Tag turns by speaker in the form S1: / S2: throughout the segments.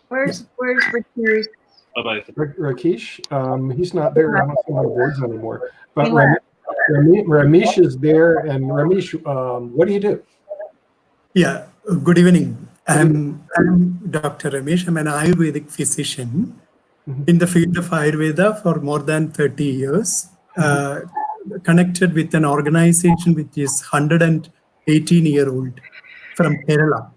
S1: Where's Rakesh?
S2: Bye-bye.
S3: Rakesh, he's not there. I don't see him on the boards anymore. But
S1: He left.
S3: Ramesh is there. And Ramesh, what do you do?
S4: Yeah, good evening. I'm Dr. Ramesh. I'm an Ayurvedic physician in the field of Ayurveda for more than 30 years, connected with an organization which is 118-year-old from Kerala.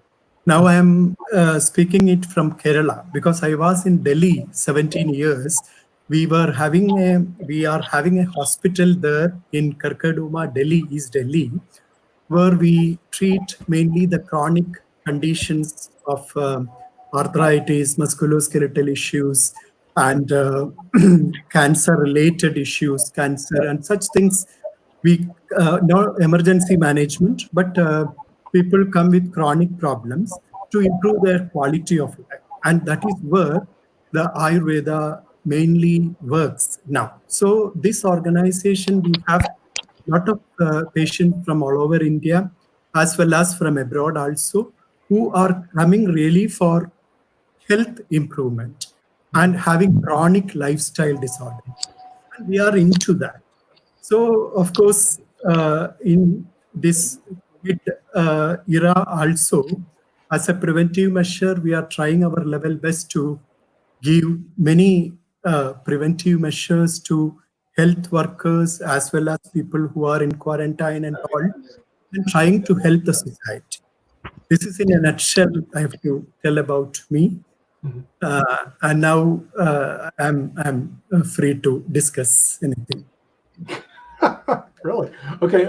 S4: Now I am speaking it from Kerala because I was in Delhi 17 years. We are having a hospital there in Karkaduma, Delhi, East Delhi, where we treat mainly the chronic conditions of arthritis, musculoskeletal issues, and cancer-related issues, cancer and such things. We no emergency management, but people come with chronic problems to improve their quality of life, and that is where the Ayurveda mainly works now. So this organization, we have a lot of patients from all over India, as well as from abroad also, who are coming really for health improvement and having chronic lifestyle disorders. And we are into that. So, of course, in this COVID era also, as a preventive measure, we are trying our level best to give many preventive measures to health workers as well as people who are in quarantine and all, and trying to help the society. This is in a nutshell I have to tell about me. And now I'm free to discuss anything.
S3: Really? Okay.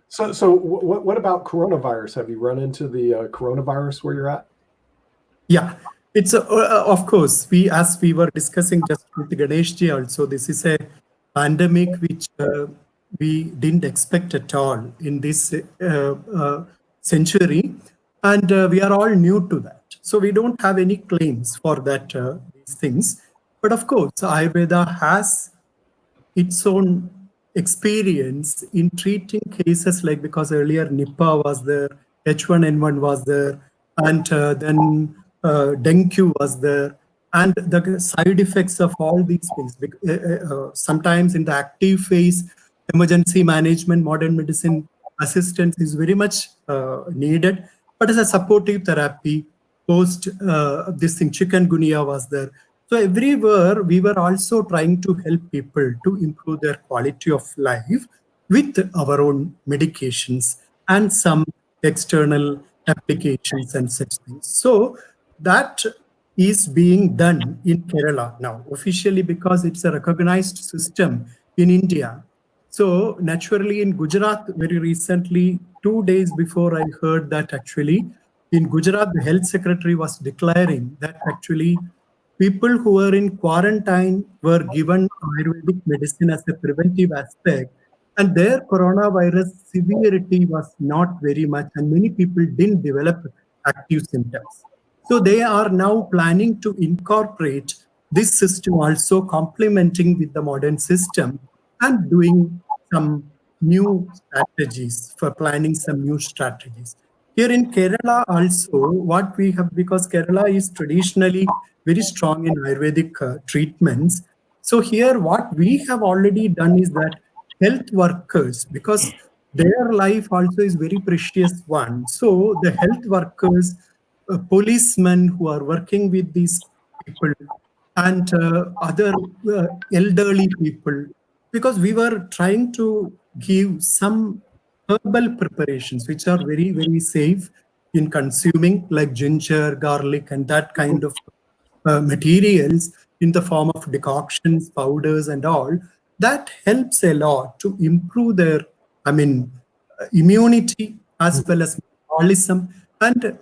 S3: So what about coronavirus? Have you run into the coronavirus where you're at?
S4: Yeah, it's of course, as we were discussing just with Ganeshji also, this is a pandemic which we didn't expect at all in this century, and we are all new to that. So we don't have any claims for that these things. But of course, Ayurveda has its own experience in treating cases like, because earlier Nipah was there, H1N1 was there, and then dengue was there, and the side effects of all these things. Sometimes in the active phase, emergency management, modern medicine assistance is very much needed, but as a supportive therapy, post this thing, chikungunya was there. So everywhere we were also trying to help people to improve their quality of life with our own medications and some external applications and such things. So that is being done in Kerala now officially because it's a recognized system in India. So naturally in Gujarat, very recently, 2 days before I heard that actually in Gujarat, the health secretary was declaring that actually people who were in quarantine were given Ayurvedic medicine as a preventive aspect, and their coronavirus severity was not very much, and many people didn't develop active symptoms. So they are now planning to incorporate this system also complementing with the modern system and doing some new strategies for planning some new strategies. Here in Kerala also, what we have, because Kerala is traditionally very strong in Ayurvedic treatments. So here what we have already done is that health workers, because their life also is very precious one. So the health workers, policemen who are working with these people and other elderly people, because we were trying to give some herbal preparations which are very, very safe in consuming, like ginger, garlic, and that kind of materials in the form of decoctions, powders, and all. That helps a lot to improve their, immunity as well as metabolism, and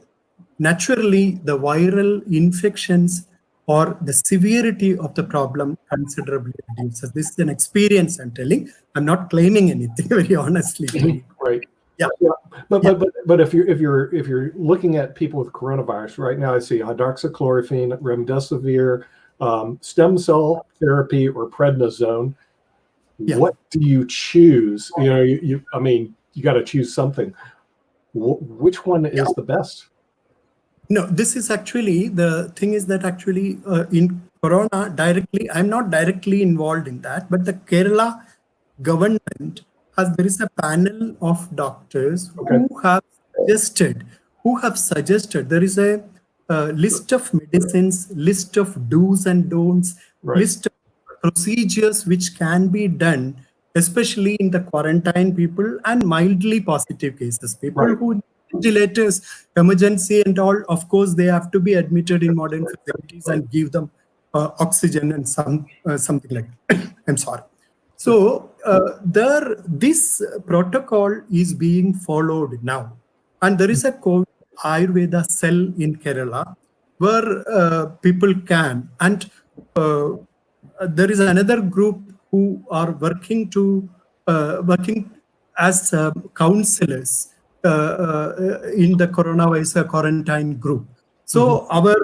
S4: naturally the viral infections or the severity of the problem considerably reduces. This is an experience I'm telling. I'm not claiming anything, very honestly.
S3: Right.
S4: Yeah.
S3: But if you're looking at people with coronavirus right now, I see hydroxychloroquine, remdesivir, stem cell therapy, or prednisone.
S4: Yeah.
S3: What do you choose? You got to choose something. Which one is the best?
S4: No, this is actually, the thing is that actually in Corona directly, I'm not directly involved in that, but the Kerala government there is a panel of doctors
S3: Okay.
S4: who have suggested, there is a list of medicines, list of do's and don'ts,
S3: Right.
S4: list of procedures which can be done, especially in the quarantine people and mildly positive cases. People
S3: Right.
S4: who ventilators, emergency and all, of course, they have to be admitted in modern facilities and give them oxygen and something like that. I'm sorry. So this protocol is being followed now. And there is a COVID Ayurveda cell in Kerala where people can, and there is another group who are working as counselors in the coronavirus quarantine group. So our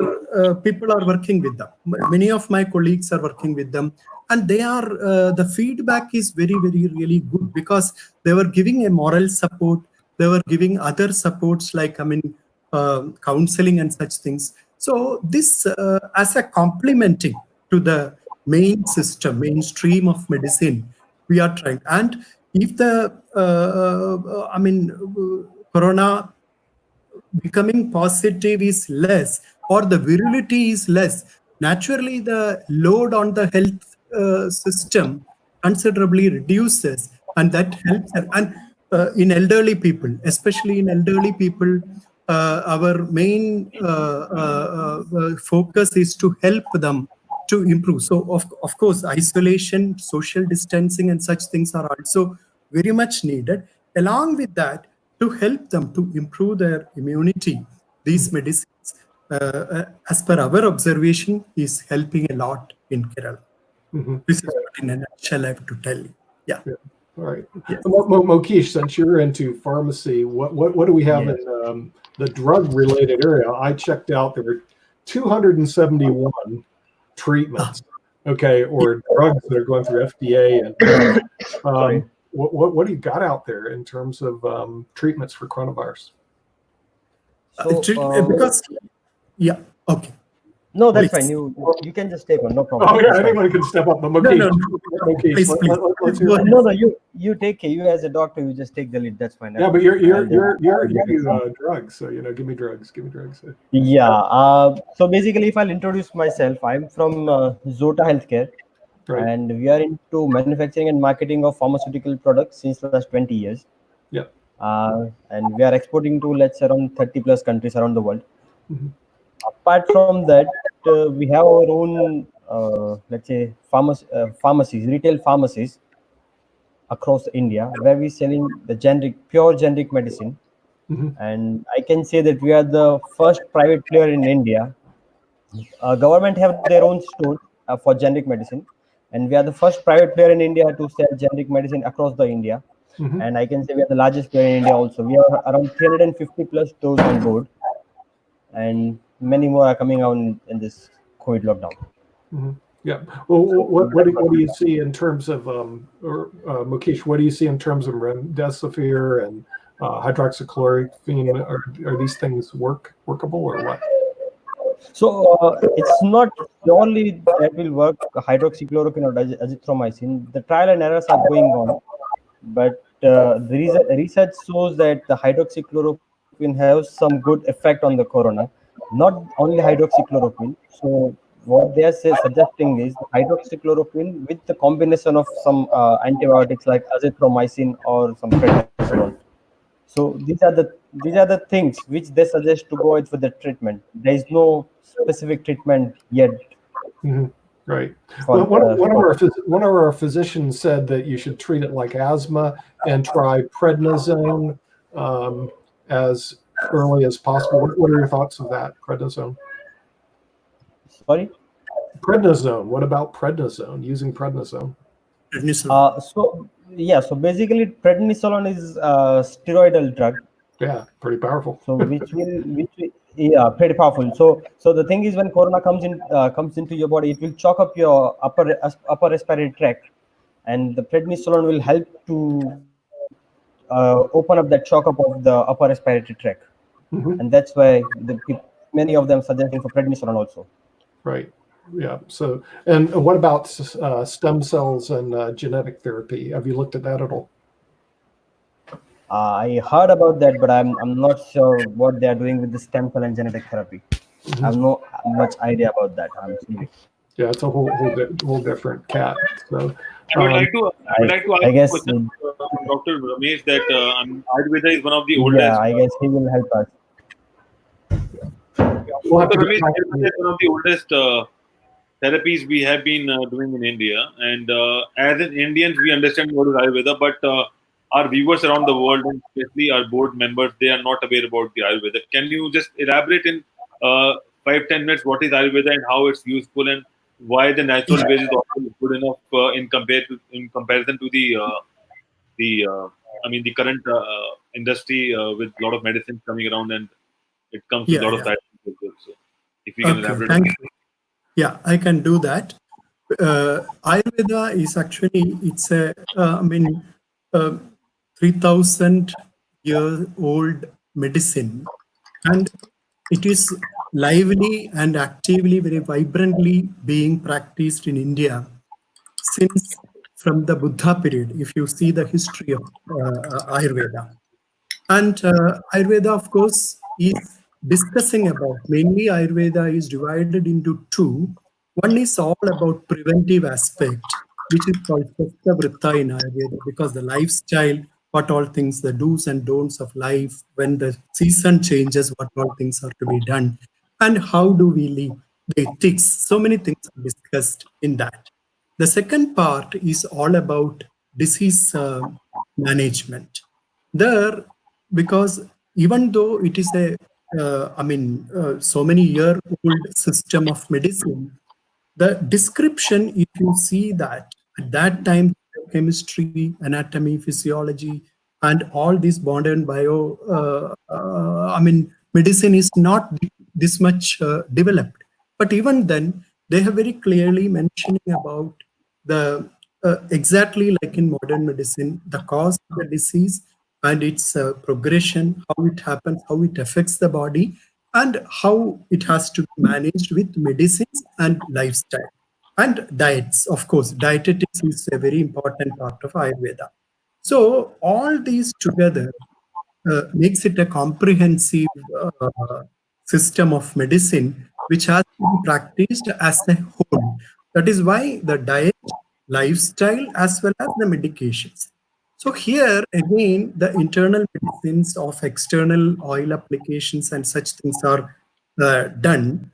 S4: people are working with them. Many of my colleagues are working with them, and they are the feedback is very, very, really good, because they were giving a moral support. They were giving other supports like counseling and such things. So this as a complementing to the mainstream of medicine, we are trying. And if the corona becoming positive is less, or the virility is less, naturally the load on the health system considerably reduces, and that helps. And in elderly people, especially in elderly people, our main focus is to help them to improve. So of course, isolation, social distancing and such things are also very much needed. Along with that, to help them to improve their immunity, these medicines, as per our observation, is helping a lot in Kerala. This is what in a nutshell I have to tell you. Yeah.
S3: All right. Yeah. Mokesh, since you're into pharmacy, what do we have in the drug-related area? I checked out, there were 271 treatments, okay, or drugs that are going through FDA. And what do you got out there in terms of treatments for coronavirus?
S4: Because, yeah, okay.
S2: No, that's fine. You can just take on, no problem.
S3: Oh yeah, anyone can step up. But
S4: Please.
S2: No, you take care. You as a doctor, you just take the lead. That's fine.
S3: Yeah, but you do drugs, so give me drugs.
S2: Yeah. So basically, if I'll introduce myself, I'm from Zota Healthcare,
S3: right.
S2: And we are into manufacturing and marketing of pharmaceutical products since the last 20 years.
S3: Yeah.
S2: And we are exporting to around 30 plus countries around the world. Apart from that, we have our own, let's say, pharmacies, retail pharmacies across India, where we're selling the pure generic medicine. And I can say that we are the first private player in India. Government have their own store for generic medicine, and we are the first private player in India to sell generic medicine across the India. And I can say we are the largest player in India also. We are around 350 plus stores on board, and many more are coming out in this COVID lockdown.
S3: Yeah. Well, what do you see in terms of, Mokesh, what do you see in terms of remdesivir and hydroxychloroquine? Are these things workable or what?
S2: So it's not purely that will work, hydroxychloroquine or azithromycin. The trial and errors are going on, but the research shows that the hydroxychloroquine has some good effect on the corona, not only hydroxychloroquine. So what they are suggesting is hydroxychloroquine with the combination of some antibiotics like azithromycin or some prednisolone. So these are the things which they suggest to go out for the treatment. There is no specific treatment yet.
S3: Right. Well, one of our physicians said that you should treat it like asthma and try prednisone as early as possible. What are your thoughts of that, prednisone?
S2: Sorry?
S3: Prednisone. What about prednisone? Using prednisone?
S2: So basically, prednisolone is a steroidal drug.
S3: Yeah, pretty powerful.
S2: So pretty powerful. So the thing is, when corona comes into your body, it will choke up your upper respiratory tract, and the prednisolone will help to open up that choke up of the upper respiratory tract, and that's why the many of them suggesting for prednisolone also.
S3: Right. Yeah. So, and what about stem cells and genetic therapy? Have you looked at that at all?
S2: I heard about that, but I'm not sure what they are doing with the stem cell and genetic therapy. I have no much idea about that. I'm sorry.
S3: Yeah, it's a whole different cat. So,
S5: I would like to ask
S2: I
S5: a
S2: guess
S5: question to Dr. Ramesh that Ayurveda is one of the oldest.
S2: yeah, I guess he will help us.
S3: we'll have to
S5: Dr.
S3: get
S5: Ramesh,
S3: back to
S5: Ayurveda
S3: you.
S5: is one of the oldest therapies we have been doing in India. And as an Indians, we understand what is Ayurveda, but our viewers around the world, and especially our board members, they are not aware about the Ayurveda. Can you just elaborate in 5-10 minutes what is Ayurveda and how it's useful and why the natural ways is also good enough in comparison to the current industry with a lot of medicines coming around, and it comes with a lot of side effects also. If you can elaborate.
S4: Thank you. Yeah, I can do that. Ayurveda is actually, it's a, 3,000-year-old medicine, and it is lively and actively, very vibrantly being practiced in India since from the Buddha period, if you see the history of Ayurveda. And Ayurveda, of course, is discussing about, mainly Ayurveda is divided into two. One is all about preventive aspect, which is called Shastra Vritta in Ayurveda, because the lifestyle, what all things, the do's and don'ts of life, when the season changes, what all things are to be done, and how do we live, the ethics, so many things are discussed in that. The second part is all about disease management. There, because even though it is a, so many year old system of medicine, the description, if you see that at that time, chemistry, anatomy, physiology, and all this modern medicine is not this much developed. But even then, they have very clearly mentioning about the exactly like in modern medicine, the cause of the disease and its progression, how it happens, how it affects the body, and how it has to be managed with medicines and lifestyle. And diets, of course, dietetics is a very important part of Ayurveda. So all these together makes it a comprehensive system of medicine which has to be practiced as a whole. That is why the diet, lifestyle, as well as the medications. So here again, the internal medicines of external oil applications and such things are done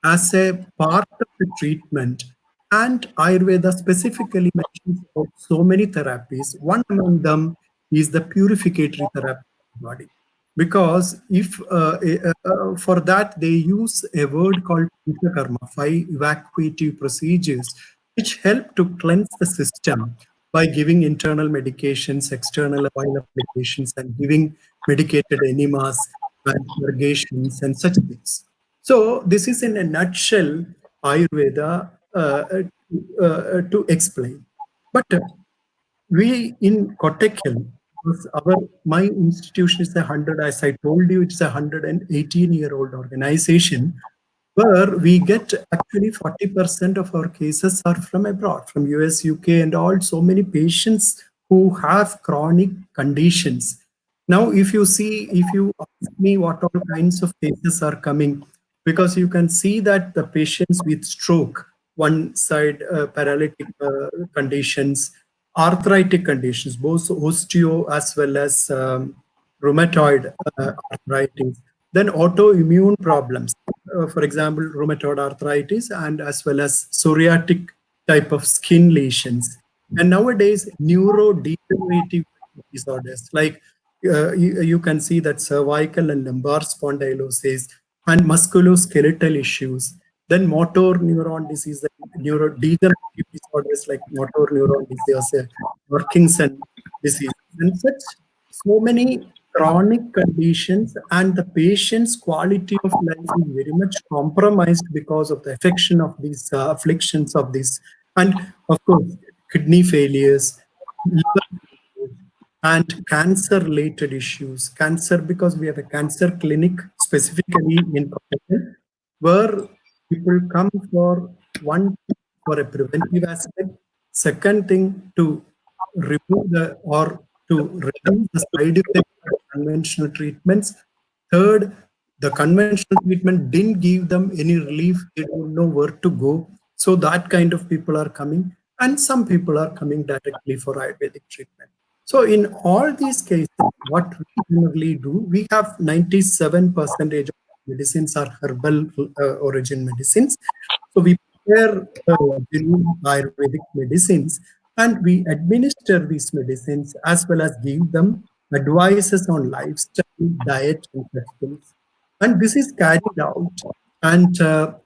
S4: as a part of the treatment. And Ayurveda specifically mentions about so many therapies. One among them is the purificatory therapy of the body. Because if for that they use a word called karma, 5 evacuative procedures, which help to cleanse the system by giving internal medications, external oil applications, and giving medicated enemas and purgations and such things. So this is in a nutshell Ayurveda to explain. But we in Kottakkal, my institution is 100, as I told you, it's a 118-year-old organization, where we get actually 40% of our cases are from abroad, from US, UK, and all, so many patients who have chronic conditions. Now, if you ask me what all kinds of cases are coming, because you can see that the patients with stroke, one side paralytic conditions, arthritic conditions, both osteo as well as rheumatoid arthritis, then autoimmune problems, for example, rheumatoid arthritis, and as well as psoriatic type of skin lesions. And nowadays, neurodegenerative disorders, like you can see that cervical and lumbar spondylosis and musculoskeletal issues, then motor neuron disease, neurodegenerative disorders like motor neuron disease, Parkinson disease, and such so many chronic conditions, and the patient's quality of life is very much compromised because of the affection of these afflictions of this, and of course kidney failures, liver failures, and cancer-related issues. Cancer, because we have a cancer clinic specifically in Kottakkal, where people come for one, for a preventive aspect. Second thing, to remove the or to reduce the side effects of conventional treatments. Third, the conventional treatment didn't give them any relief. They don't know where to go. So that kind of people are coming, and some people are coming directly for Ayurvedic treatment. So in all these cases, what we generally do, we have 97% of medicines are herbal origin medicines. So we prepare genuine Ayurvedic medicines, and we administer these medicines as well as give them advices on lifestyle, diet, and such things. And this is carried out, and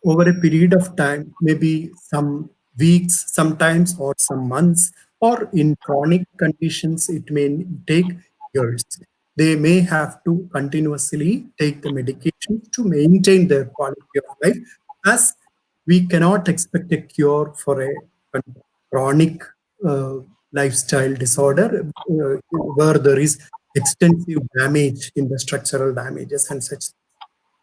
S4: over a period of time, maybe some weeks sometimes, or some months, or in chronic conditions, it may take years. They may have to continuously take the medication to maintain their quality of life, as we cannot expect a cure for a chronic uh, lifestyle disorder where there is extensive damage in the structural damages and such.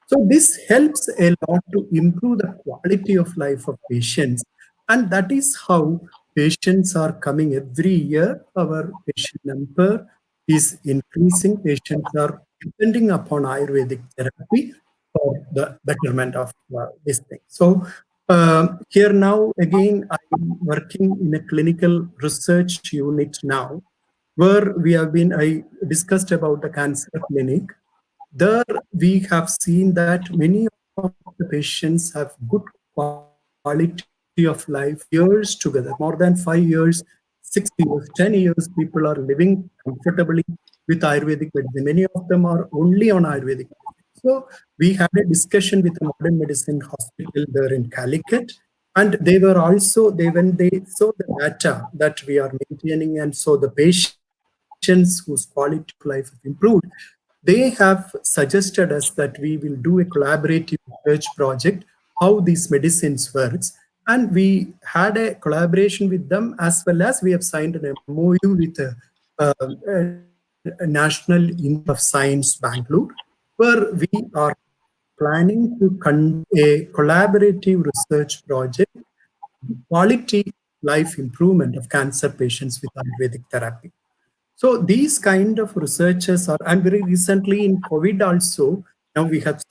S4: So this helps a lot to improve the quality of life of patients. And that is how patients are coming every year. Our patient number is increasing. Patients are depending upon Ayurvedic therapy for the betterment of this thing. So here now, again, I'm working in a clinical research unit now, where I discussed about the cancer clinic. There we have seen that many of the patients have good quality of life years together, more than 5 years, 6 years, 10 years. People are living comfortably with Ayurvedic medicine. Many of them are only on Ayurvedic medicine. So we had a discussion with a modern medicine hospital there in Calicut, and they were also, when they saw the data that we are maintaining and saw the patients whose quality of life have improved, they have suggested us that we will do a collaborative research project, how these medicines works. And we had a collaboration with them, as well as we have signed an MOU with a National Institute of Science, Bangalore, where we are planning to conduct a collaborative research project, quality life improvement of cancer patients with Ayurvedic therapy. So these kind of researchers are, and very recently in COVID also, now we have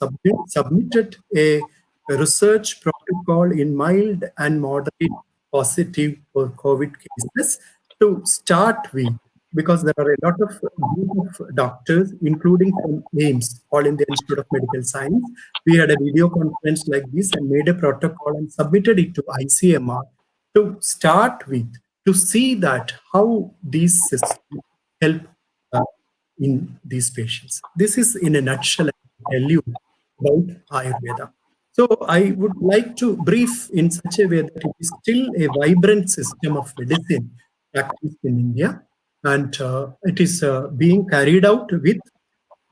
S4: submitted a research protocol in mild and moderate positive for COVID cases to start with, because there are a lot of group of doctors, including from AIMS, All India Institute of Medical Science. We had a video conference like this and made a protocol and submitted it to ICMR to start with, to see that how these systems help in these patients. This is in a nutshell, I tell you about Ayurveda. So I would like to brief in such a way that it is still a vibrant system of medicine practiced in India, and it is being carried out with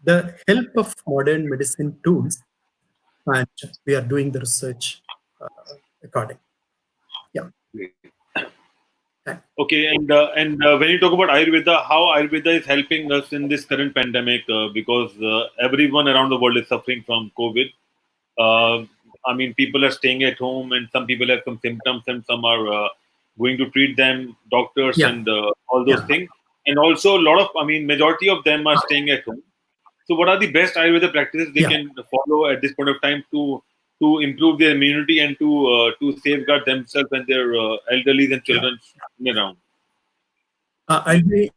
S4: the help of modern medicine tools, and we are doing the research accordingly. Yeah.
S5: Okay, and when you talk about Ayurveda, how Ayurveda is helping us in this current pandemic, because everyone around the world is suffering from COVID. I mean, people are staying at home, and some people have some symptoms, and some are going to treat them, doctors, and all those things. And also, a lot of, majority of them are staying at home. So, what are the best Ayurveda practices they can follow at this point of time to improve their immunity and to safeguard themselves and their elderly and children around?
S4: I'll be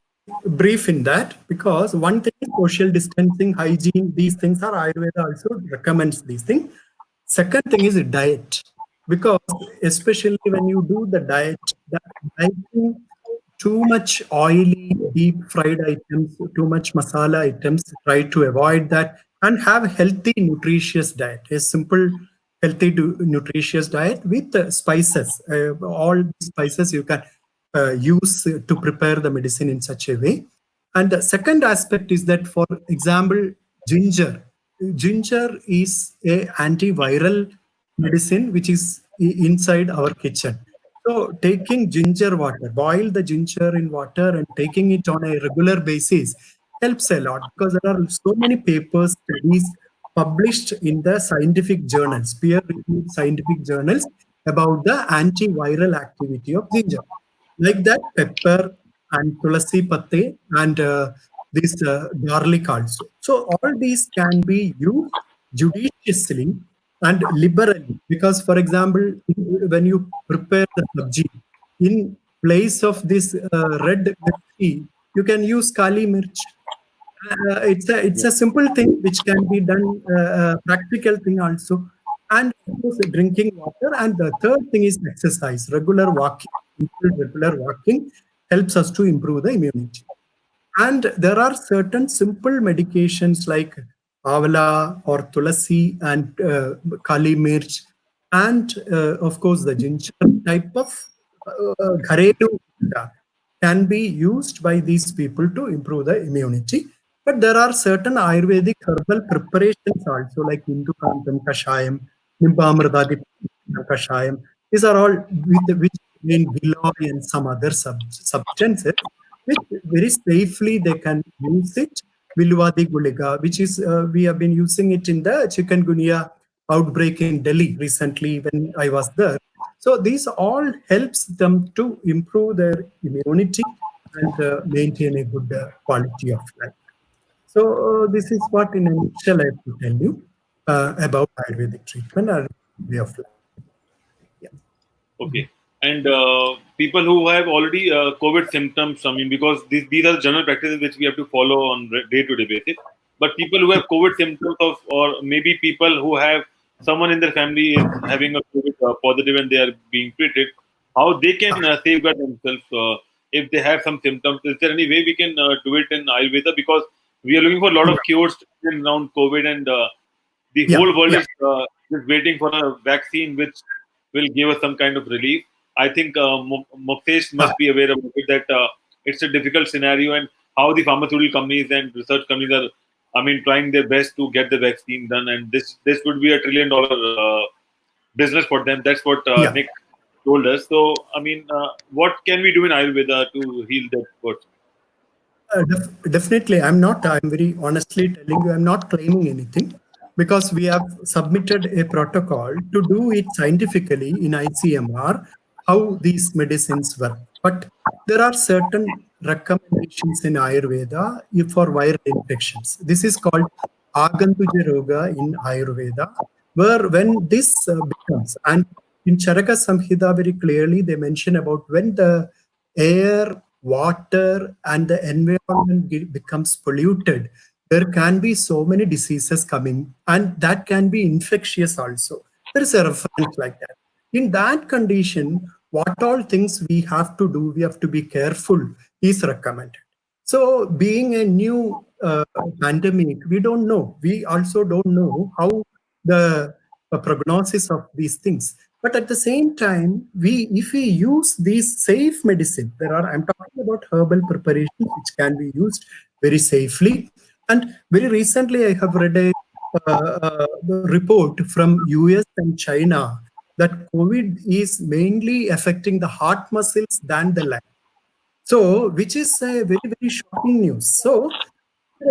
S4: brief in that, because one thing is social distancing, hygiene, these things are Ayurveda also recommends these things. Second thing is diet, because especially when you do the dieting, too much oily, deep fried items, too much masala items, try to avoid that and have healthy, nutritious diet. A simple, healthy, nutritious diet with spices. All spices you can use to prepare the medicine in such a way. And the second aspect is that, for example, ginger. Ginger is a antiviral medicine which is inside our kitchen. So taking ginger water, boil the ginger in water and taking it on a regular basis helps a lot, because there are so many papers, studies published in the scientific journals, peer-reviewed scientific journals about the antiviral activity of ginger. Like that, pepper and tulasi patte and this garlic also. So all these can be used judiciously and liberally, because for example, when you prepare the sabji, in place of this red mirchi, you can use kali mirch. It's a simple thing which can be done, practical thing also. And of course drinking water, and the third thing is exercise. Regular walking helps us to improve the immunity. And there are certain simple medications like avala or tulasi and kali mirch, and of course the ginger type of gharelu can be used by these people to improve the immunity. But there are certain Ayurvedic herbal preparations also, like Indukantam Kashayam, Nimbamradadi Kashayam. These are all which contain giloy and some other substances, which very safely they can use it. Vilwadi Guliga, which is we have been using it in the chikungunya outbreak in Delhi recently when I was there. So these all helps them to improve their immunity and maintain a good quality of life. So this is what in a nutshell I have to tell you about Ayurvedic treatment or way of life. Yeah.
S5: Okay. And people who have already COVID symptoms, I mean, because these are general practices which we have to follow on day-to-day basis. But people who have COVID symptoms or maybe people who have someone in their family is having a COVID positive and they are being treated, how they can safeguard themselves if they have some symptoms? Is there any way we can do it in Ayurveda? Because we are looking for a lot of cures around COVID, and the whole world is waiting for a vaccine which will give us some kind of relief. I think Moktesh must be aware of it, that it's a difficult scenario, and how the pharmaceutical companies and research companies are, I mean, trying their best to get the vaccine done, and this would be $1 trillion business for them. That's what Nick told us. So, I mean, what can we do in Ayurveda to heal that person?
S4: Definitely, I'm very honestly telling you, I'm not claiming anything, because we have submitted a protocol to do it scientifically in ICMR, how these medicines work. But there are certain recommendations in Ayurveda for viral infections. This is called Agantuja Roga in Ayurveda, where when this becomes, and in Charaka Samhita very clearly they mention about when the air, water and the environment becomes polluted, there can be so many diseases coming, and that can be infectious also. There is a reference like that. In that condition, what all things we have to do, we have to be careful, is recommended. So being a new pandemic, we don't know. We also don't know how the prognosis of these things. But at the same time, if we use these safe medicine, I'm talking about herbal preparations which can be used very safely. And very recently, I have read a report from US and China that COVID is mainly affecting the heart muscles than the lung. So, which is a very, very shocking news. So,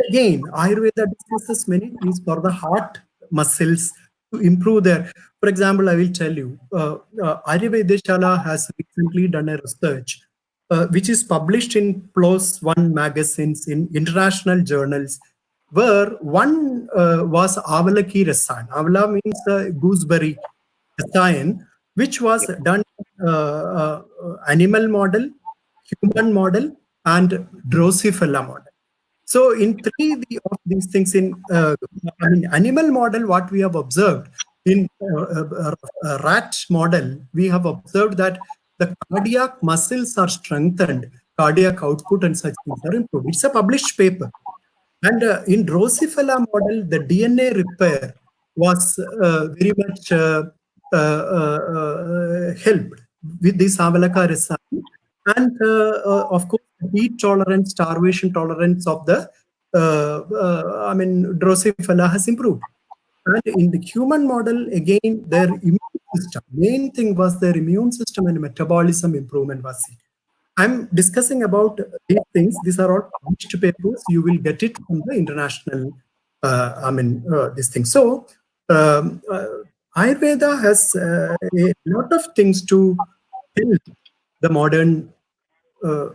S4: again, Ayurveda discusses many things for the heart muscles to improve their. For example, I will tell you, Arya Vaidya Sala has recently done a research which is published in PLOS One magazines in international journals, where one was Avala ki Rasayan. Avala means gooseberry rasayan, which was done animal model, human model, and Drosophila model. So in three of these things, in animal model, what we have observed in rat model, we have observed that the cardiac muscles are strengthened, cardiac output and such things are improved. It's a published paper. And in Drosophila model, the DNA repair was very much helped with this Avalaka Rasayan. And of course, heat tolerance, starvation tolerance of the Drosophila has improved. And in the human model, again, their immune system. Main thing was their immune system and metabolism improvement was seen. I'm discussing about these things. These are all published papers. You will get it from the international, this thing. So Ayurveda has a lot of things to help the modern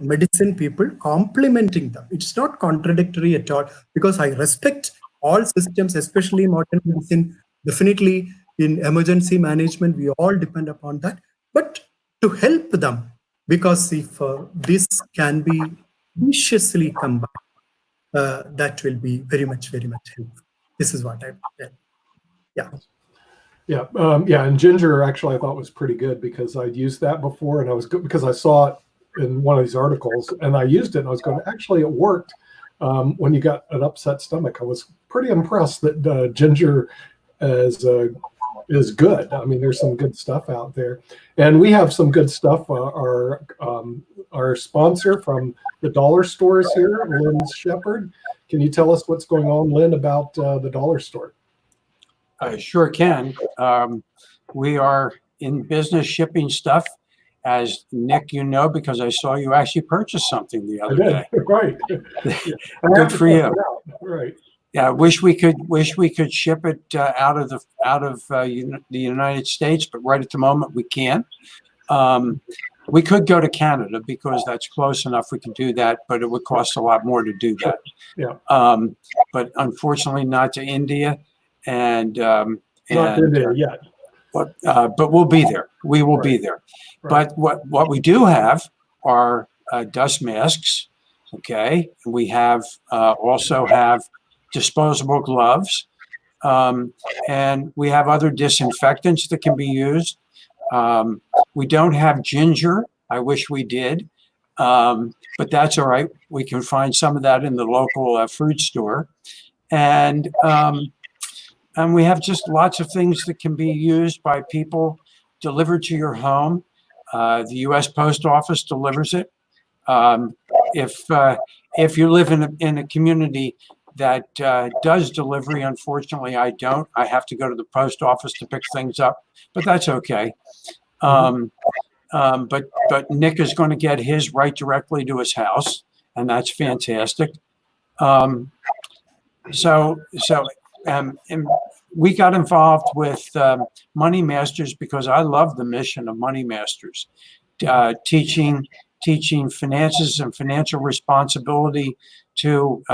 S4: medicine people, complementing them. It's not contradictory at all, because I respect all systems, especially modern medicine. Definitely in emergency management, we all depend upon that. But to help them, because if this can be viciously combined, that will be very much helpful. This is what I yeah.
S3: Yeah, and ginger actually I thought was pretty good, because I'd used that before, and I was good because I saw it in one of these articles, and I used it, and I was going, actually it worked when you got an upset stomach. I was pretty impressed that ginger is good. I mean, there's some good stuff out there, and we have some good stuff. Our sponsor from the dollar stores here, Lynn Shepard. Can you tell us what's going on, Lynn, about the dollar store?
S6: I sure can. We are in business shipping stuff, as Nick, you know, because I saw you actually purchase something the other day.
S3: Right.
S6: Good for you.
S3: Right.
S6: Yeah, wish we could ship it out of the United States, but right at the moment we can't. We could go to Canada because that's close enough. We can do that, but it would cost a lot more to do that.
S3: Yeah.
S6: But unfortunately, not to India, and
S3: Not in there yet.
S6: But we'll be there. We will be there.
S3: Right.
S6: But what we do have are dust masks. Okay, we have also have disposable gloves, and we have other disinfectants that can be used. We don't have ginger. I wish we did, but that's all right. We can find some of that in the local fruit store, and we have just lots of things that can be used by people, delivered to your home. The U.S. Post Office delivers it. If you live in a community that does delivery, unfortunately, I don't. I have to go to the post office to pick things up, but that's okay. But Nick is going to get his right directly to his house, and that's fantastic. And we got involved with Money Masters because I love the mission of Money Masters, teaching finances and financial responsibility to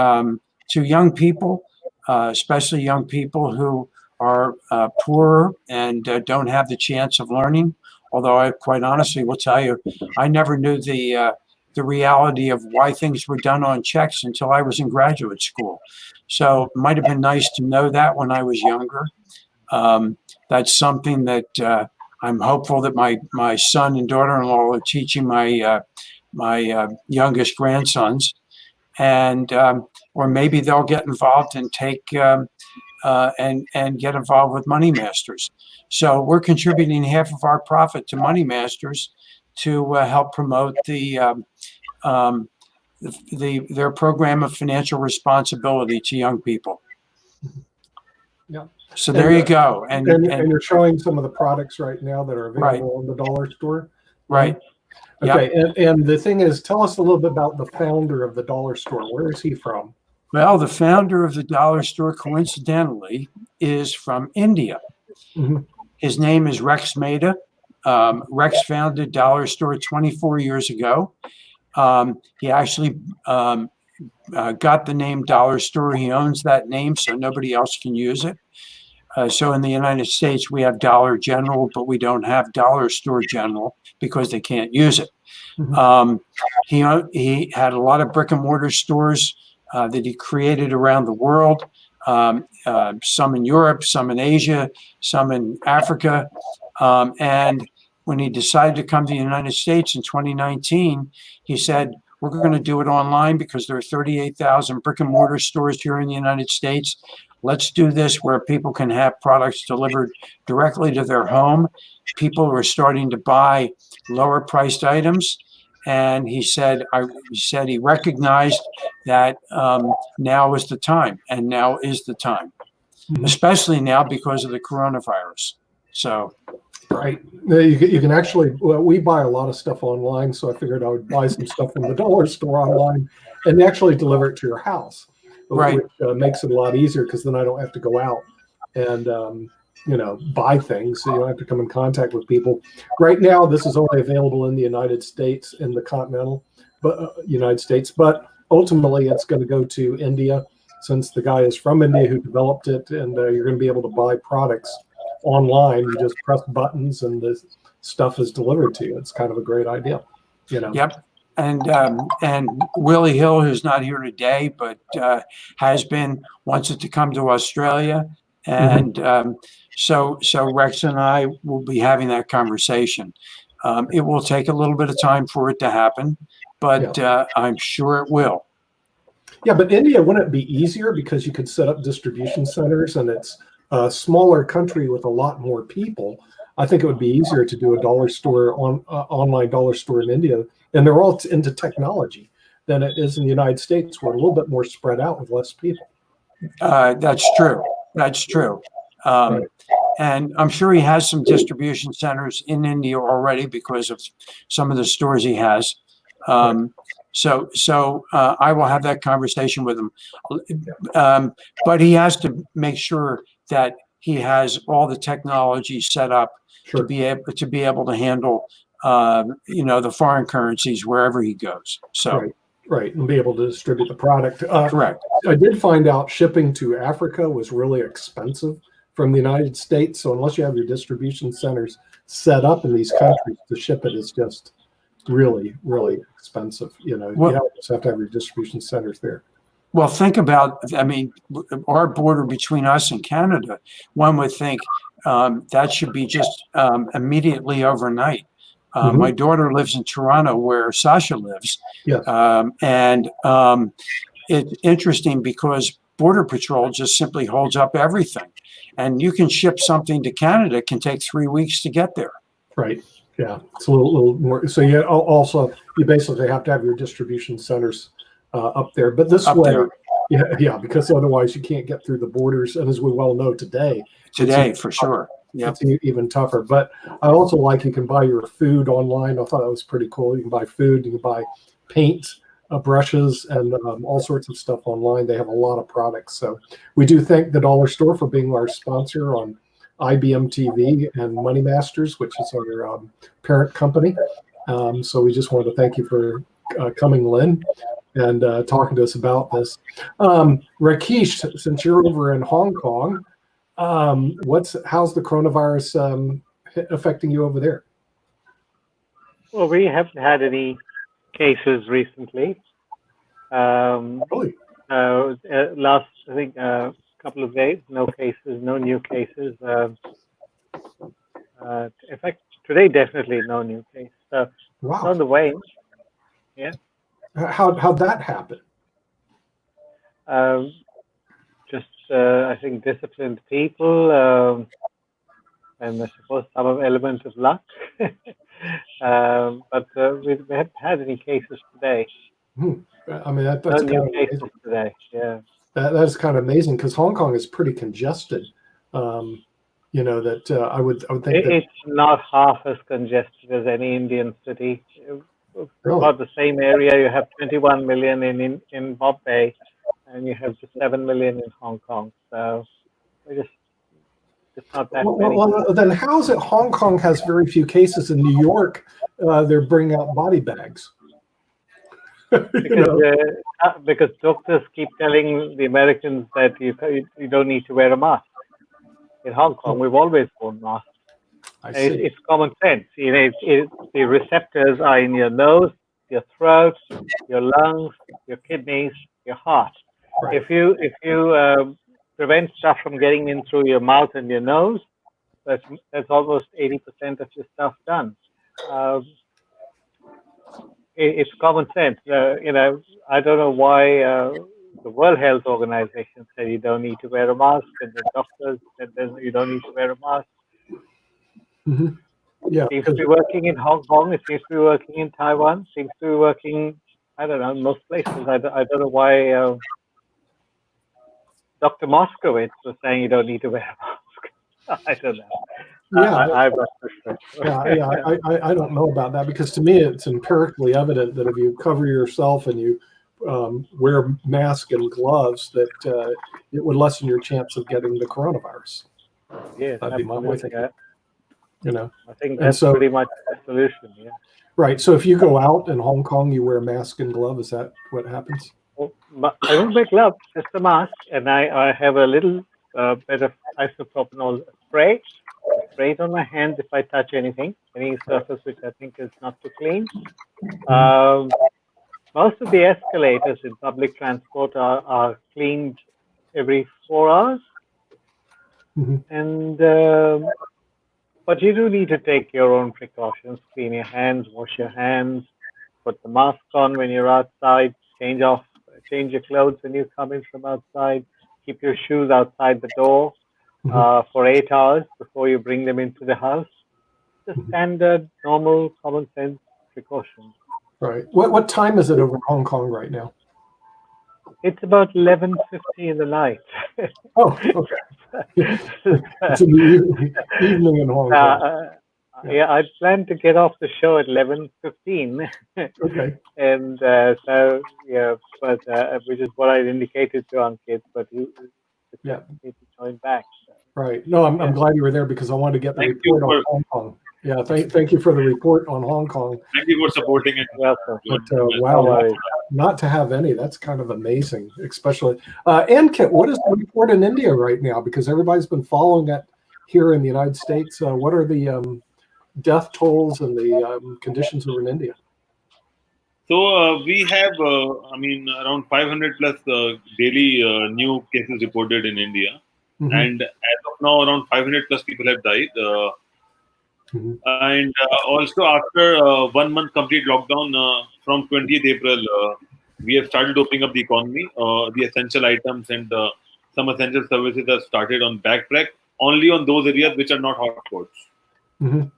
S6: young people, especially young people who are poorer and don't have the chance of learning. Although I quite honestly will tell you, I never knew the reality of why things were done on checks until I was in graduate school. So it might have been nice to know that when I was younger. That's something that I'm hopeful that my son and daughter-in-law are teaching my youngest grandsons, and or maybe they'll get involved and take and get involved with Money Masters. So we're contributing half of our profit to Money Masters to help promote their program of financial responsibility to young people.
S3: Yeah.
S6: So there you go.
S3: And you're showing some of the products right now that are available in the dollar store.
S6: Right.
S3: Okay. Yep. And the thing is, tell us a little bit about the founder of the dollar store. Where is he from?
S6: Well, the founder of the dollar store, coincidentally, is from India. Mm-hmm. His name is Rex Mehta. Rex founded Dollar Store 24 years ago. He actually got the name Dollar Store. He owns that name, so nobody else can use it. So in the United States, we have Dollar General, but we don't have Dollar Store General because they can't use it. Mm-hmm. He had a lot of brick and mortar stores that he created around the world, some in Europe, some in Asia, some in Africa. And when he decided to come to the United States in 2019, he said, we're going to do it online because there are 38,000 brick and mortar stores here in the United States. Let's do this where people can have products delivered directly to their home. People are starting to buy lower priced items. And he said he recognized that now is the time, and now is the time, especially now because of the coronavirus. So
S3: Right. You can actually, well, we buy a lot of stuff online, so I figured I would buy some stuff from the dollar store online and they actually deliver it to your house,
S6: Right.
S3: which makes it a lot easier because then I don't have to go out and, buy things. So you don't have to come in contact with people. Right now, this is only available in the United States, in the continental United States, but ultimately it's going to go to India since the guy is from India who developed it, and you're going to be able to buy products online. You just press buttons and the stuff is delivered to you. It's kind of a great idea,
S6: Yep. And Willie Hill, who's not here today, but has been, wants it to come to Australia. And so Rex and I will be having that conversation. It will take a little bit of time for it to happen, but I'm sure it will.
S3: Yeah, but India, wouldn't it be easier because you could set up distribution centers, and it's a smaller country with a lot more people? I think it would be easier to do a dollar store online dollar store in India, and they're all into technology, than it is in the United States, where we're a little bit more spread out with less people.
S6: That's true. That's true.
S3: Right.
S6: And I'm sure he has some distribution centers in India already because of some of the stores he has. So I will have that conversation with him. But he has to make sure that he has all the technology set up to be able to handle the foreign currencies wherever he goes. So
S3: right, and be able to distribute the product.
S6: Correct.
S3: I did find out shipping to Africa was really expensive from the United States. So unless you have your distribution centers set up in these countries, to ship it is just really, really expensive. You just have to have your distribution centers there.
S6: Well, think about, our border between us and Canada, one would think that should be just immediately overnight. My daughter lives in Toronto, where Sasha lives.
S3: Yes.
S6: And it's interesting because Border Patrol just simply holds up everything. And you can ship something to Canada, it can take 3 weeks to get there.
S3: Right. Yeah. It's a little more. So you basically have to have your distribution centers up there. But this way, because otherwise you can't get through the borders. And as we well know today,
S6: for sure.
S3: It's even tougher. But I also like you can buy your food online. I thought that was pretty cool. You can buy food, you can buy paint, brushes, and all sorts of stuff online. They have a lot of products. So we do thank the Dollar Store for being our sponsor on IBM TV and Money Masters, which is our parent company. So we just wanted to thank you for coming, Lynn, and talking to us about this. Rakesh, since you're over in Hong Kong, how's the coronavirus affecting you over there?
S7: Well, we haven't had any cases recently.
S3: Really?
S7: Last, I think, couple of days, no cases, no new cases. In fact, today definitely no new cases. So
S3: Wow.
S7: it's on the way. Yeah.
S3: How'd that happen?
S7: I think disciplined people, and I suppose some element of luck. But we haven't had any cases today.
S3: That's
S7: no
S3: kind
S7: new
S3: of
S7: cases
S3: amazing.
S7: today. Yeah.
S3: That's kind of amazing because Hong Kong is pretty congested. I would think
S7: It's not half as congested as any Indian city.
S3: Really?
S7: About the same area, you have 21 million in Bombay, and you have just 7 million in Hong Kong. So it's not that many.
S3: Well, then how is it Hong Kong has very few cases? In New York, they're bringing out body bags.
S7: Because doctors keep telling the Americans that you don't need to wear a mask. In Hong Kong, we've always worn masks. It's common sense. The receptors are in your nose, your throat, your lungs, your kidneys, your heart.
S3: Right.
S7: If you prevent stuff from getting in through your mouth and your nose, that's almost 80% of your stuff done. It's common sense. I don't know why the World Health Organization said you don't need to wear a mask, and the doctors said you don't need to wear a mask.
S3: Yeah,
S7: it seems to be working in Hong Kong. It seems to be working in Taiwan. It seems to be working, I don't know, in most places. I don't know why Dr. Moskowitz was saying you don't need to wear a mask. I don't know.
S3: Yeah,
S7: I'm not so sure.
S3: I don't know about that, because to me it's empirically evident that if you cover yourself and you wear mask and gloves, that it would lessen your chance of getting the coronavirus.
S7: Yes,
S3: That'd be my
S7: absolutely.
S3: thinking. You know,
S7: I think
S3: And
S7: that's
S3: so-
S7: pretty much the solution. Yeah.
S3: right. So if you go out in Hong Kong, you wear a mask and glove. Is that what happens?
S7: Well, but I don't wear gloves, just a mask, and I have a little bit of isopropanol spray. I spray it on my hands if I touch any surface which I think is not too clean. Most of the escalators in public transport are cleaned every 4 hours.
S3: Mhm.
S7: And but you do need to take your own precautions. Clean your hands, wash your hands, put the mask on when you're outside, change your clothes when you come in from outside, keep your shoes outside the door for 8 hours before you bring them into the house. Just standard, normal, common sense precautions.
S3: Right. What time is it over in Hong Kong right now?
S7: It's about 11:50 in the night.
S3: Oh, okay. It's in the evening in Hong Kong.
S7: Yeah, I plan to get off the show at 11:15.
S3: Okay.
S7: And so, yeah, but which is what I indicated to Ankit, but he
S3: Yeah.
S7: need to join back. So.
S3: Right. No, I'm glad you were there, because I wanted to get the
S5: Thank you
S3: report on Hong Kong. Yeah. Thank you for the report on Hong Kong.
S5: Thank you for supporting it.
S7: Welcome.
S3: But
S7: No
S3: wow,
S7: worries.
S3: not to have any, that's kind of amazing, especially. Ankit, what is the report in India right now? Because everybody's been following it here in the United States. What are the death tolls and the conditions over in India?
S5: So we have, around 500 plus daily new cases reported in India.
S3: Mhm.
S5: And as of now, around 500 plus people have died. And also after 1 month complete lockdown from 20th April, we have started opening up the economy. The essential items and some essential services have started on backtrack only on those areas which are not hotspots.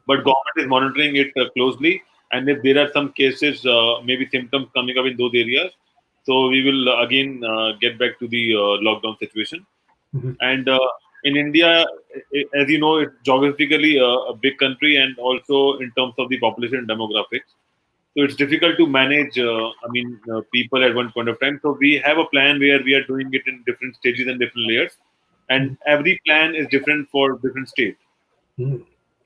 S5: But government is monitoring it closely. And if there are some cases, maybe symptoms coming up in those areas, so we will again get back to the lockdown situation. And in India, as you know, it's geographically a big country, and also in terms of the population and demographics. So it's difficult to manage, people at one point of time. So we have a plan where we are doing it in different stages and different layers. And every plan is different for different states.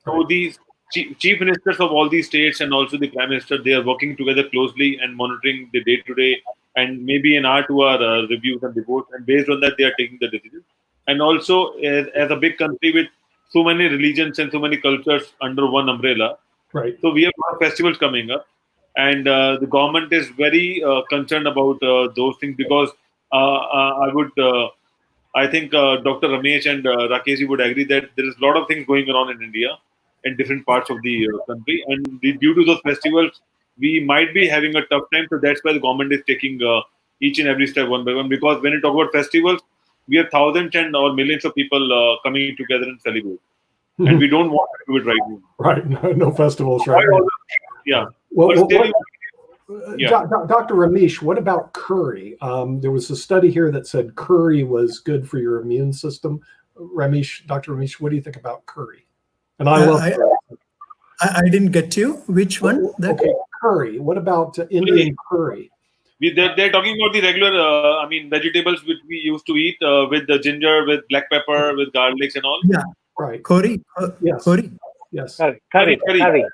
S5: So these chief ministers of all these states and also the prime minister, they are working together closely and monitoring the day-to-day and maybe an hour to hour reviews and reports. And based on that, they are taking the decisions. And also, as a big country with so many religions and so many cultures under one umbrella,
S3: Right.
S5: so we have a lot of festivals coming up. And the government is very concerned about those things, because I think Dr. Ramesh and Rakesh would agree that there is a lot of things going on in India in different parts of the country. And due to those festivals, we might be having a tough time. So that's why the government is taking each and every step one by one. Because when you talk about festivals, we have thousands and or millions of people coming together and celebrate. And we don't want to do it right now.
S3: Right. No festivals right now.
S5: Yeah.
S3: Well,
S5: Yeah.
S3: Dr. Ramesh, what about curry? There was a study here that said curry was good for your immune system. Dr. Ramesh, what do you think about curry? And I love curry.
S4: I didn't get you. Which one?
S3: Okay, curry. What about Indian curry?
S5: They're talking about the regular, vegetables which we used to eat with the ginger, with black pepper, with garlics and all.
S4: Yeah.
S3: Right.
S4: Curry.
S3: Yes.
S4: Curry.
S3: Yes.
S7: Curry.
S3: Curry.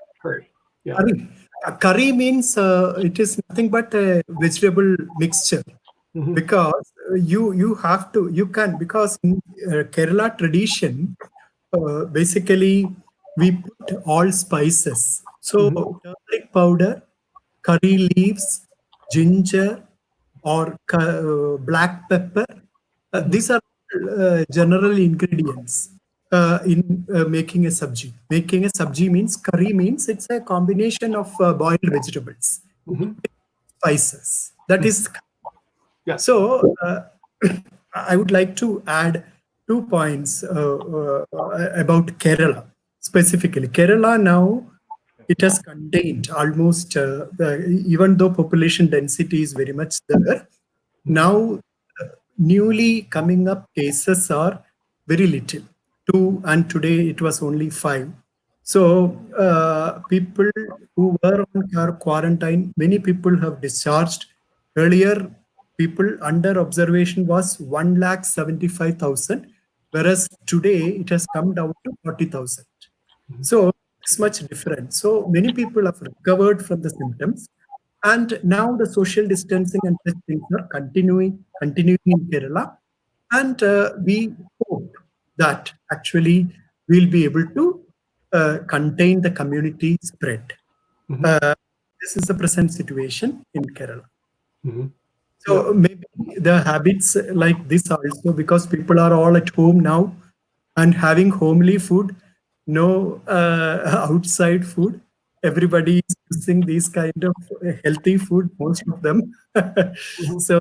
S3: Yeah.
S4: Curry. Curry means it is nothing but a vegetable mixture. Because you can, because in Kerala tradition, basically we put all spices. So turmeric powder, curry leaves, ginger, or black pepper. These are general ingredients in making a sabji. Making a sabji means, curry means it's a combination of boiled vegetables, spices. That is.
S3: Yeah.
S4: So I would like to add 2 points about Kerala specifically. Kerala now, it has contained almost, even though population density is very much there, now newly coming up cases are very little. 2, and today it was only 5. So people who were on quarantine, many people have discharged. Earlier, people under observation was 1,75,000, whereas today it has come down to 40,000. So it's much different. So many people have recovered from the symptoms, and now the social distancing and such things are continuing in Kerala, and we hope that actually we'll be able to contain the community spread. This is the present situation in Kerala. So maybe the habits like this also, because people are all at home now and having homely food, no outside food. Everybody is using these kind of healthy food, most of them. So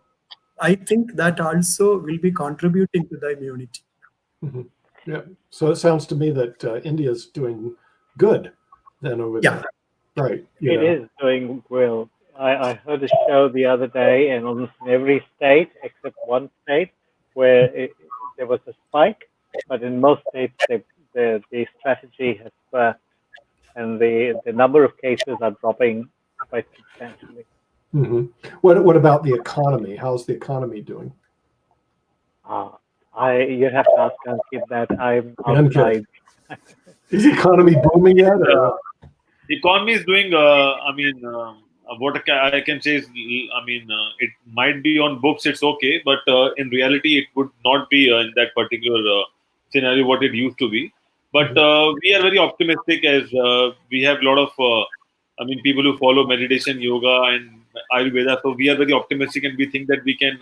S4: I think that also will be contributing to the immunity.
S3: Yeah. So it sounds to me that India is doing good then over there. Right.
S7: It is doing well. I heard a show the other day, and almost in every state except one state where there was a spike, but in most states the strategy has worked, and the number of cases are dropping quite substantially.
S3: What about the economy? How's the economy doing?
S7: You have to ask Ankit that. I'm outside.
S3: Is the economy booming yet?
S5: Economy is doing. What I can say is, it might be on books, it's okay, but in reality, it would not be in that particular scenario what it used to be. But we are very optimistic, as we have a lot of, people who follow meditation, yoga, and Ayurveda. So we are very optimistic, and we think that we can,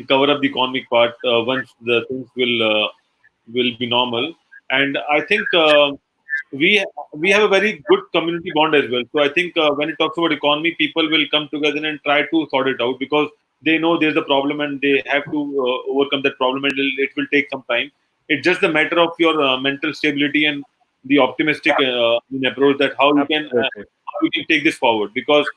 S5: cover up the economic part once the things will be normal. And I think we have a very good community bond as well. So I think when it talks about economy, people will come together and try to sort it out, because they know there's a problem and they have to overcome that problem, and it will take some time. It's just a matter of your mental stability and the optimistic approach, that how you can take this forward. Because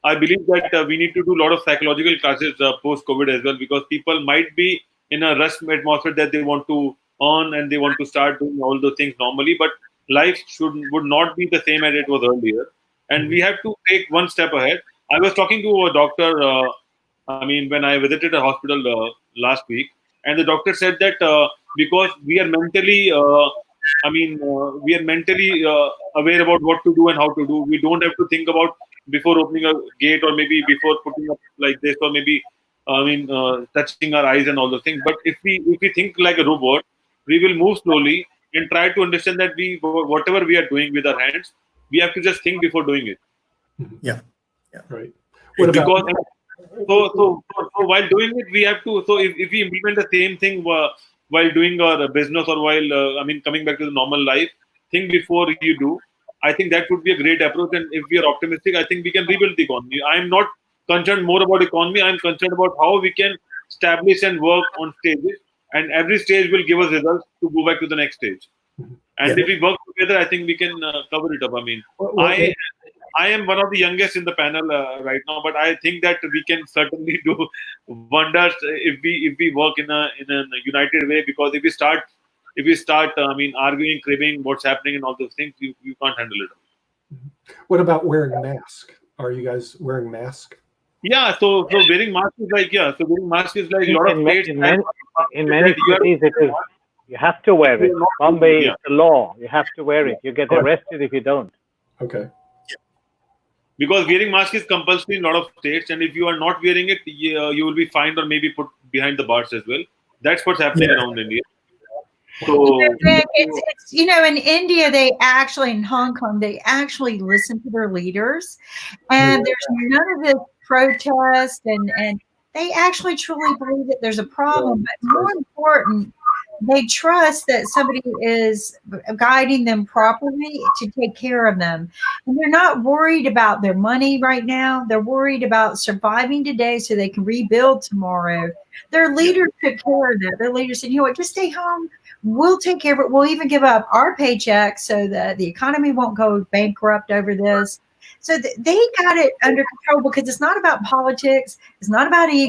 S5: I believe that we need to do a lot of psychological classes post-COVID as well, because people might be in a rush atmosphere that they want to earn and they want to start doing all the things normally, but life would not be the same as it was earlier, and we have to take one step ahead. I was talking to a doctor, when I visited a hospital last week, and the doctor said that because we are mentally, aware about what to do and how to do. We don't have to think about before opening a gate, or maybe before putting up like this, or maybe touching our eyes and all those things. But if we think like a robot, we will move slowly and try to understand that whatever we are doing with our hands, we have to just think before doing it.
S4: Yeah.
S3: Right.
S5: Because so while doing it, we have to. So if we implement the same thing while doing our business, or while coming back to the normal life, think before you do. I think that would be a great approach. And if we are optimistic, I think we can rebuild the economy. I am not concerned more about economy. I am concerned about how we can establish and work on stages, and every stage will give us results to go back to the next stage. And if we work together, I think we can cover it up. I am one of the youngest in the panel right now, but I think that we can certainly do wonders if we work in a united way. Because if we start arguing, cribbing what's happening and all those things, you can't handle it.
S3: What about wearing a mask? Are you guys wearing masks?
S7: Yeah,
S5: so wearing mask is like a lot of states.
S7: In many cities, it is. You have to wear it. Bombay, it's a law. You have to wear it. You get arrested if you don't.
S3: Okay.
S5: Because wearing mask is compulsory in a lot of states, and if you are not wearing it, you will be fined or maybe put behind the bars as well. That's what's happening around India. So,
S1: it's in India, in Hong Kong, they actually listen to their leaders, and there's none of the protest, and they actually truly believe that there's a problem. But more important, they trust that somebody is guiding them properly to take care of them. And they're not worried about their money right now. They're worried about surviving today so they can rebuild tomorrow. Their leaders took care of that. Their leaders said, just stay home. We'll take care of it. We'll even give up our paycheck so that the economy won't go bankrupt over this. So they got it under control, because it's not about politics. It's not about ego.